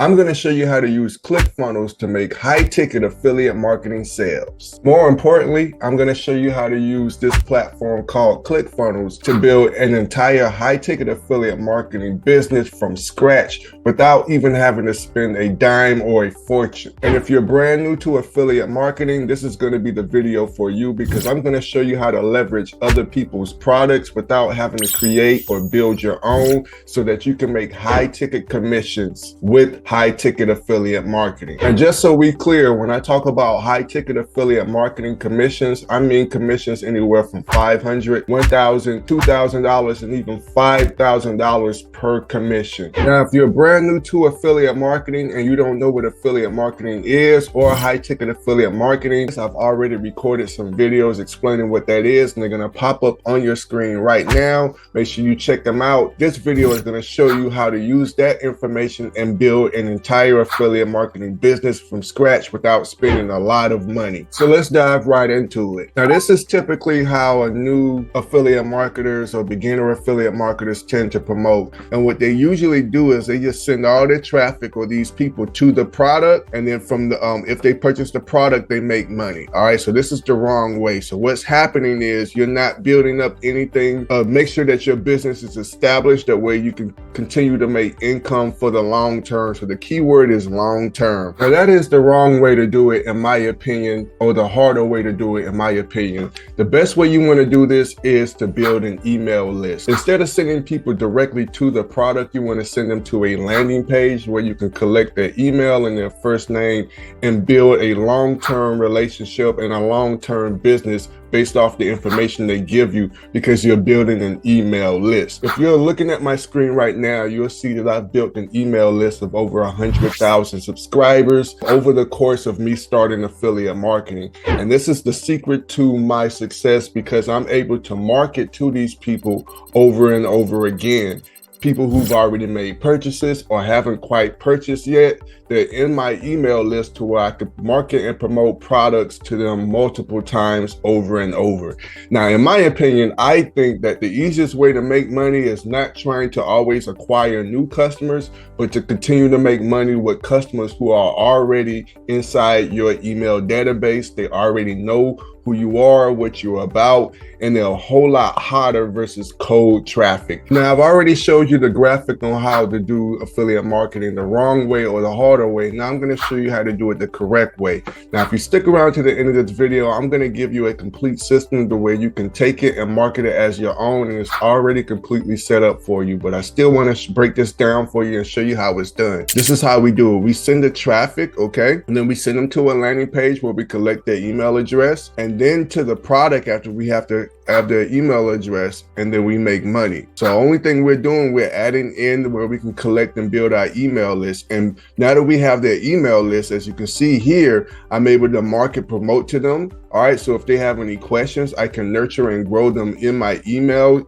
I'm going to show you how to use ClickFunnels to make high-ticket affiliate marketing sales. More importantly, I'm going to show you how to use this platform called ClickFunnels to build an entire high-ticket affiliate marketing business from scratch without even having to spend a dime or a fortune. And if you're brand new to affiliate marketing, this is going to be the video for you, because I'm going to show you how to leverage other people's products without having to create or build your own, so that you can make high-ticket commissions with high-ticket affiliate marketing. And just so we clear, when I talk about high-ticket affiliate marketing commissions, I mean commissions anywhere from $500, $1,000, $2,000, and even $5,000 per commission. Now, if you're brand new to affiliate marketing and you don't know what affiliate marketing is or high-ticket affiliate marketing, I've already recorded some videos explaining what that is, and they're going to pop up on your screen right now. Make sure you check them out. This video is going to show you how to use that information and build an entire affiliate marketing business from scratch without spending a lot of money. So let's dive right into it. Now, this is typically how a new affiliate marketers or beginner affiliate marketers tend to promote. And what they usually do is they just send all their traffic or these people to the product, and then from the if they purchase the product, they make money. All right, so this is the wrong way. So what's happening is you're not building up anything. Make sure that your business is established, that way you can continue to make income for the long term. So the key word is long term. Now, that is the wrong way to do it, in my opinion, or the harder way to do it, in my opinion. The best way you want to do this is to build an email list. Instead of sending people directly to the product, you want to send them to a landing page where you can collect their email and their first name and build a long-term relationship and a long-term business based off the information they give you, because you're building an email list. If you're looking at my screen right now, you'll see that I've built an email list of over 100,000 subscribers over the course of me starting affiliate marketing. And this is the secret to my success, because I'm able to market to these people over and over again. People who've already made purchases or haven't quite purchased yet, they're in my email list to where I could market and promote products to them multiple times over and over. Now, in my opinion, I think that the easiest way to make money is not trying to always acquire new customers, but to continue to make money with customers who are already inside your email database. They already know who you are, what you're about, and they're a whole lot hotter versus cold traffic. Now, I've already showed you the graphic on how to do affiliate marketing the wrong way or the harder way. Now I'm gonna show you how to do it the correct way. Now, if you stick around to the end of this video, I'm gonna give you a complete system the way you can take it and market it as your own, and it's already completely set up for you. But I still wanna break this down for you and show you how it's done. This is how we do it. We send the traffic, okay? And then we send them to a landing page where we collect their email address, and then to the product after we have to have their email address, and then we make money. So the only thing we're doing, we're adding in where we can collect and build our email list. And now that we have their email list, as you can see here, I'm able to market, promote to them. All right, so if they have any questions, I can nurture and grow them in my email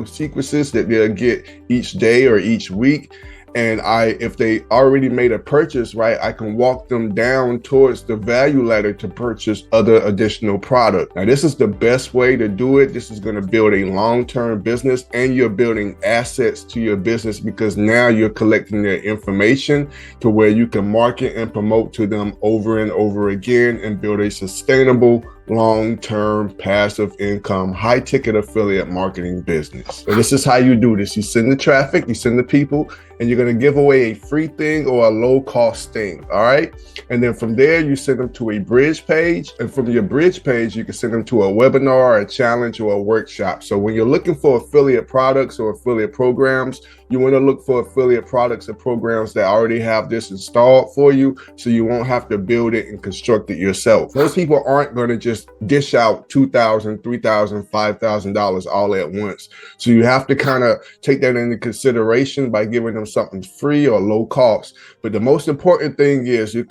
sequences that they'll get each day or each week. And if they already made a purchase, right, I can walk them down towards the value ladder to purchase other additional product. Now, this is the best way to do it. This is going to build a long-term business, and you're building assets to your business, because now you're collecting their information to where you can market and promote to them over and over again and build a sustainable, long-term passive income, high-ticket affiliate marketing business. So this is how you do this. You send the traffic, you send the people, and you're going to give away a free thing or a low-cost thing. All right. And then from there, you send them to a bridge page. And from your bridge page, you can send them to a webinar, a challenge, or a workshop. So when you're looking for affiliate products or affiliate programs, you want to look for affiliate products or programs that already have this installed for you, so you won't have to build it and construct it yourself. Most people aren't going to just dish out $2,000, $3,000, $5,000 all at once. So you have to kind of take that into consideration by giving them something free or low cost. But the most important thing is you're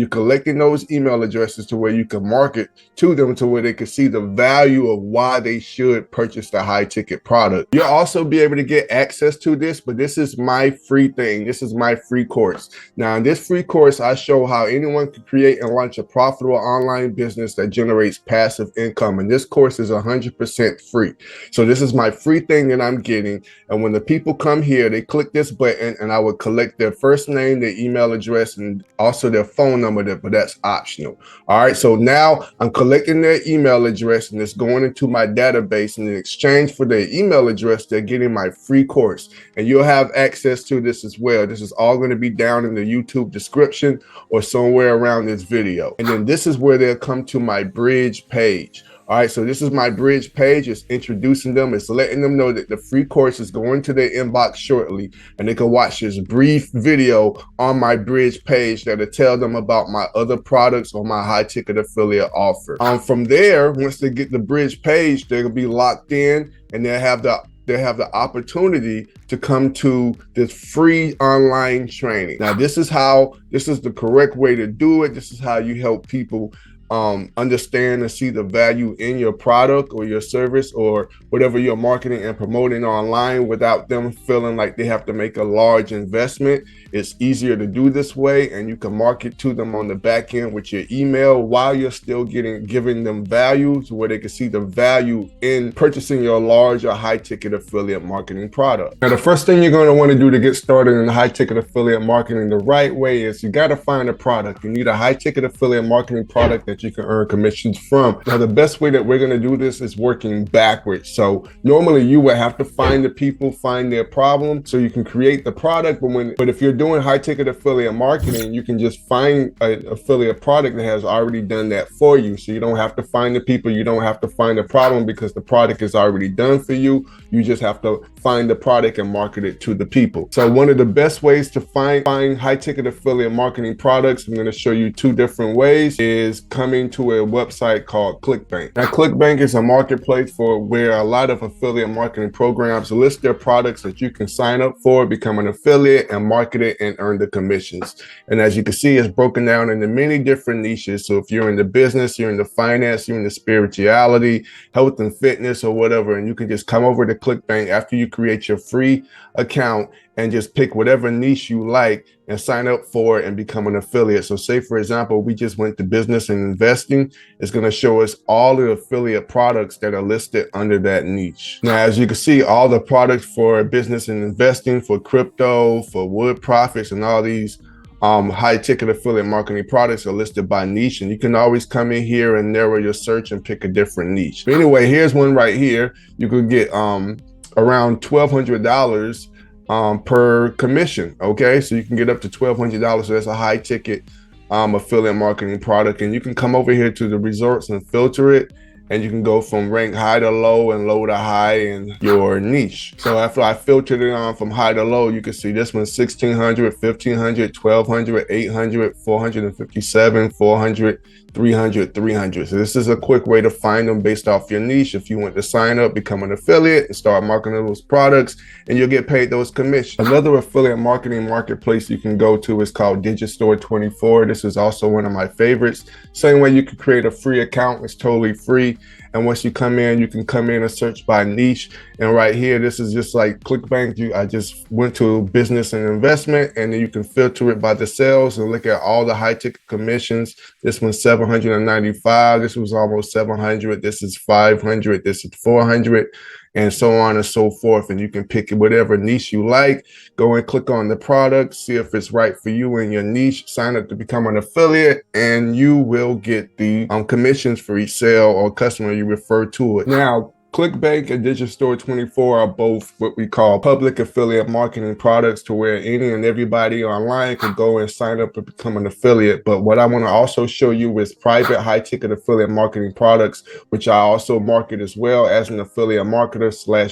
collecting those email addresses to where you can market to them, to where they can see the value of why they should purchase the high ticket product. You'll also be able to get access to this, but this is my free thing. This is my free course. Now, in this free course, I show how anyone can create and launch a profitable online business that generates passive income. And this course is 100% free. So this is my free thing that I'm getting. And when the people come here, they click this button button, and I would collect their first name, their email address, and also their phone number, but that's optional. All right, so now I'm collecting their email address and it's going into my database, and in exchange for their email address, they're getting my free course. And you'll have access to this as well. This is all going to be down in the YouTube description or somewhere around this video. And then this is where they'll come to my bridge page. All right, so this is my bridge page. It's introducing them. It's letting them know that the free course is going to their inbox shortly, and they can watch this brief video on my bridge page that'll tell them about my other products or my high ticket affiliate offer. From there, once they get the bridge page, they'll be locked in, and they'll have the opportunity to come to this free online training. Now, this is the correct way to do it. This is how you help people understand and see the value in your product or your service or whatever you're marketing and promoting online without them feeling like they have to make a large investment. It's easier to do this way, and you can market to them on the back end with your email while you're still giving them value to where they can see the value in purchasing your large or high ticket affiliate marketing product. Now, the first thing you're going to want to do to get started in high ticket affiliate marketing the right way is you got to find a product. You need a high ticket affiliate marketing product that you can earn commissions from. Now, the best way that we're going to do this is working backwards. So normally you would have to find the people, find their problem so you can create the product. But if you're doing high ticket affiliate marketing, you can just find an affiliate product that has already done that for you. So you don't have to find the people, you don't have to find the problem, because the product is already done for you. You just have to find the product and market it to the people. So one of the best ways to find high ticket affiliate marketing products, I'm going to show you two different ways, is coming to a website called ClickBank. Now, ClickBank is a marketplace for where a lot of affiliate marketing programs list their products that you can sign up for, become an affiliate, and market it and earn the commissions. And as you can see, it's broken down into many different niches. So if you're in the business, you're in the finance, you're in the spirituality, health and fitness, or whatever, and you can just come over to ClickBank after you create your free account and just pick whatever niche you like and sign up for it and become an affiliate. So say, for example, we just went to business and investing. It's going to show us all the affiliate products that are listed under that niche. Now, as you can see, all the products for business and investing, for crypto, for wood profits, and all these high ticket affiliate marketing products are listed by niche, and you can always come in here and narrow your search and pick a different niche. But anyway, here's one right here. You could get around $1,200 per commission. Okay, so you can get up to $1,200. So that's a high ticket affiliate marketing product, and you can come over here to the results and filter it, and you can go from rank high to low and low to high in your niche. So after I filtered it on from high to low, you can see this one's 1,600, 1,500, 1,200, 800, 457, 400, 300, 300. So this is a quick way to find them based off your niche. If you want to sign up, become an affiliate, and start marketing those products, and you'll get paid those commissions. Another affiliate marketing marketplace you can go to is called Digistore24. This is also one of my favorites. Same way you can create a free account. It's totally free. And once you come in, you can come in and search by niche. And right here, this is just like ClickBank. I just went to business and investment, and then you can filter it by the sales and look at all the high ticket commissions. This one's 795. This was almost 700. This is 500. This is 400. And so on and so forth. And you can pick whatever niche you like, go and click on the product, see if it's right for you and your niche, sign up to become an affiliate, and you will get the commissions for each sale or customer you refer to it. Now, ClickBank and Digistore24 are both what we call public affiliate marketing products, to where any and everybody online can go and sign up to become an affiliate. But what I want to also show you is private high ticket affiliate marketing products, which I also market as well as an affiliate marketer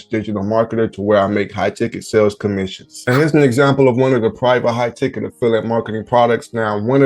/ digital marketer, to where I make high ticket sales commissions. And here's an example of one of the private high ticket affiliate marketing products. Now, one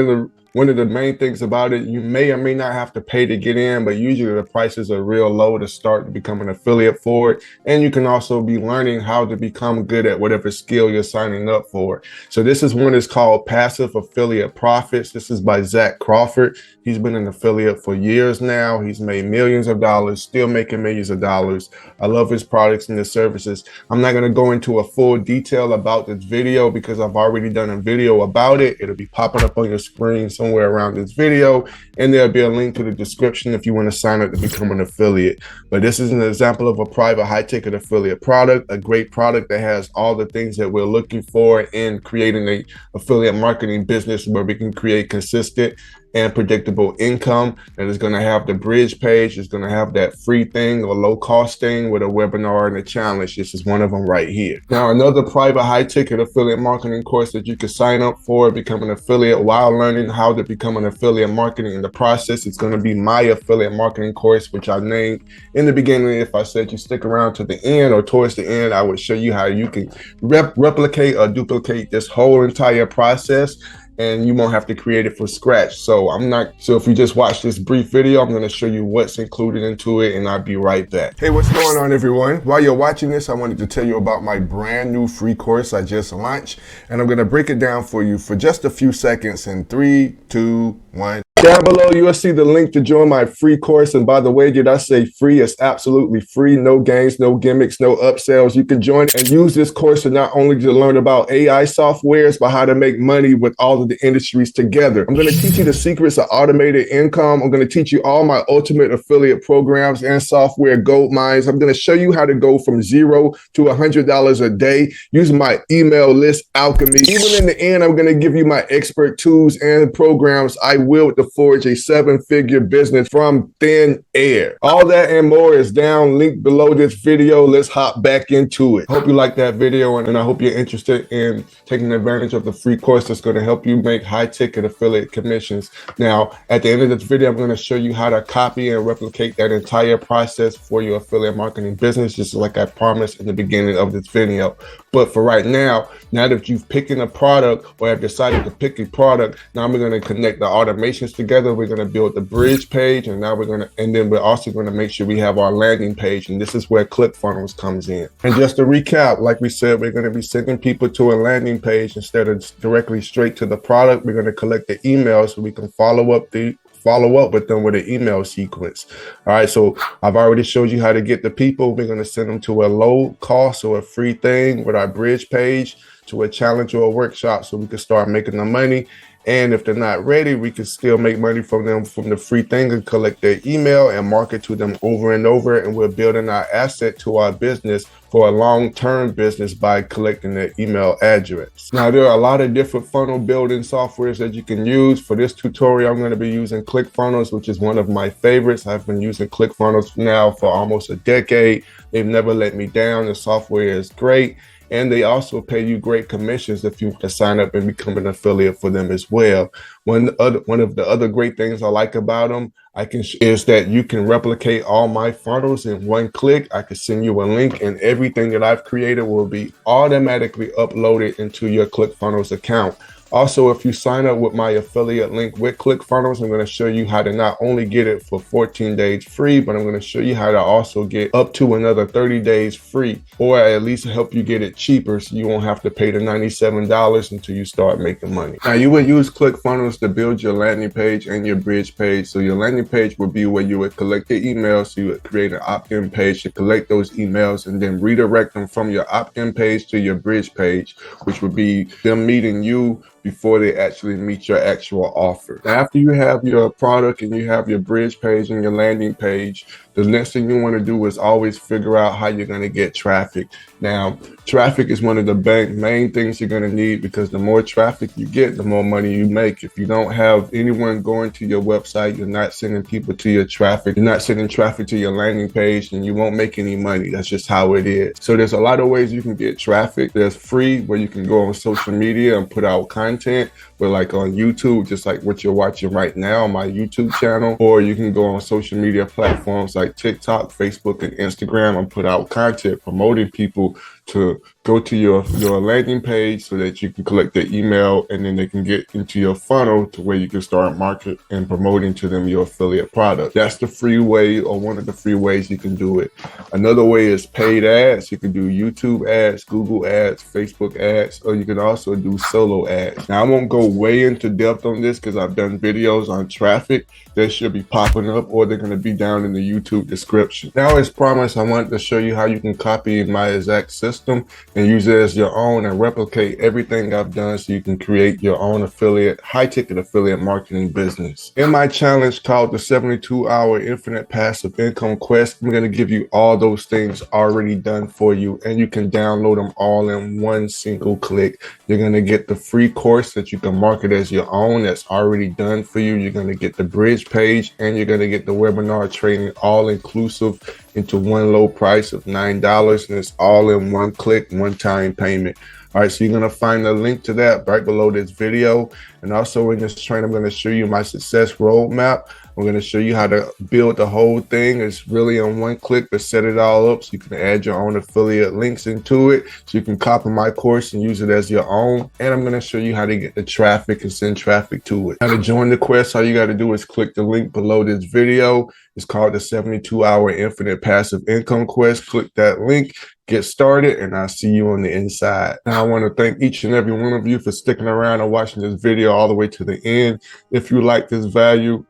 of the main things about it, you may or may not have to pay to get in, but usually the prices are real low to start to become an affiliate for it. And you can also be learning how to become good at whatever skill you're signing up for. So this is one that's called Passive Affiliate Profits. This is by Zach Crawford. He's been an affiliate for years now. He's made millions of dollars, still making millions of dollars. I love his products and his services. I'm not going to go into a full detail about this video because I've already done a video about it. It'll be popping up on your screen. somewhere around this video, and there'll be a link to the description if you want to sign up to become an affiliate. But this is an example of a private high-ticket affiliate product, a great product that has all the things that we're looking for in creating a affiliate marketing business where we can create consistent and predictable income. That is going to have the bridge page. It's going to have that free thing or low cost thing with a webinar and a challenge. This is one of them right here. Now, another private high ticket affiliate marketing course that you can sign up for, become an affiliate while learning how to become an affiliate marketing in the process. It's going to be my affiliate marketing course, which I named in the beginning. If I said you stick around to the end or towards the end, I would show you how you can replicate or duplicate this whole entire process, and you won't have to create it from scratch. So if you just watch this brief video, I'm gonna show you what's included into it, and I'll be right back. Hey, what's going on, everyone? While you're watching this, I wanted to tell you about my brand new free course I just launched, and I'm gonna break it down for you for just a few seconds in 3, 2, 1. Down below, you'll see the link to join my free course. And by the way, did I say free? It's absolutely free. No games, no gimmicks, no upsells. You can join and use this course to not only to learn about AI softwares, but how to make money with all of the industries together. I'm going to teach you the secrets of automated income. I'm going to teach you all my ultimate affiliate programs and software gold mines. I'm going to show you how to go from $0 to $100 a day using my email list alchemy. Even in the end, I'm going to give you my expert tools and programs I will to forge a 7-figure business from thin air. All that and more is down linked below this video. Let's hop back into it. Hope you like that video, and I hope you're interested in taking advantage of the free course that's going to help you make high-ticket affiliate commissions. Now, at the end of this video, I'm going to show you how to copy and replicate that entire process for your affiliate marketing business, just like I promised in the beginning of this video. But for right now that you've picked a product or have decided to pick a product, now we're going to connect the automations together. We're going to build the bridge page, and then we're also going to make sure we have our landing page. And this is where ClickFunnels comes in. And just to recap, like we said, we're going to be sending people to a landing page instead of directly straight to the product. We're going to collect the emails so we can follow up with them with an email sequence. All right, so I've already showed you how to get the people. We're going to send them to a low cost or a free thing with our bridge page, to a challenge or a workshop, so we can start making the money. And if they're not ready, we can still make money from them from the free thing and collect their email and market to them over and over. And we're building our asset to our business for a long-term business by collecting their email address. Now, there are a lot of different funnel building softwares that you can use. For this tutorial, I'm going to be using ClickFunnels, which is one of my favorites. I've been using ClickFunnels now for almost a decade. They've never let me down. The software is great. And they also pay you great commissions if you sign up and become an affiliate for them as well. One of the other great things I like about them is that you can replicate all my funnels in one click. I can send you a link, and everything that I've created will be automatically uploaded into your ClickFunnels account. Also, if you sign up with my affiliate link with ClickFunnels, I'm going to show you how to not only get it for 14 days free, but I'm going to show you how to also get up to another 30 days free, or at least help you get it cheaper so you won't have to pay the $97 until you start making money. Now, you would use ClickFunnels to build your landing page and your bridge page. So your landing page would be where you would collect the emails. So you would create an opt-in page to collect those emails and then redirect them from your opt-in page to your bridge page, which would be them meeting you before they actually meet your actual offer. After you have your product and you have your bridge page and your landing page, the next thing you want to do is always figure out how you're going to get traffic. Now, traffic is one of the main things you're going to need, because the more traffic you get, the more money you make. If you don't have anyone going to your website, you're not sending people to your traffic, you're not sending traffic to your landing page, and you won't make any money. That's just how it is. So there's a lot of ways you can get traffic. There's free, where you can go on social media and put out content. We're like on YouTube, just like what you're watching right now on my YouTube channel, or you can go on social media platforms like TikTok, Facebook, and Instagram and put out content promoting people to go to your landing page so that you can collect their email, and then they can get into your funnel to where you can start marketing and promoting to them your affiliate product. That's the free way, or one of the free ways you can do it. Another way is paid ads. You can do YouTube ads, Google ads, Facebook ads, or you can also do solo ads. Now, I won't go way into depth on this because I've done videos on traffic that should be popping up, or they're going to be down in the YouTube description. Now, as promised, I wanted to show you how you can copy my exact system and use it as your own and replicate everything I've done so you can create your own affiliate, high ticket affiliate marketing business. In my challenge called the 72-hour infinite passive income quest, I'm going to give you all those things already done for you, and you can download them all in one single click. You're going to get the free course that you can market as your own that's already done for you. You're going to get the bridge page, and you're going to get the webinar training all inclusive into one low price of $9, and it's all in one click, one time payment. All right, so you're going to find the link to that right below this video. And also in this training, I'm going to show you my success roadmap. I'm going to show you how to build the whole thing. It's really in one click to set it all up so you can add your own affiliate links into it, so you can copy my course and use it as your own. And I'm going to show you how to get the traffic and send traffic to it. Now, to join the quest, all you got to do is click the link below this video. It's called the 72-hour infinite passive income quest. Click that link, get started, and I'll see you on the inside. Now, I want to thank each and every one of you for sticking around and watching this video all the way to the end. If you like this video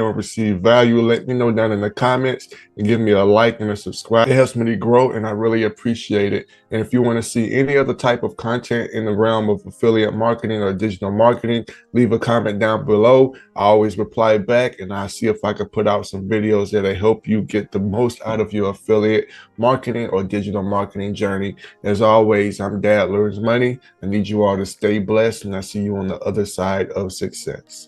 and receive value, let me know down in the comments and give me a like and a subscribe. It helps me to grow, and I really appreciate it. And if you want to see any other type of content in the realm of affiliate marketing or digital marketing, leave a comment down below. I always reply back, and I'll see if I can put out some videos that help you get the most out of your affiliate marketing or digital marketing journey. As always, I'm Dad Learns Money. I need you all to stay blessed, and I see you on the other side of success.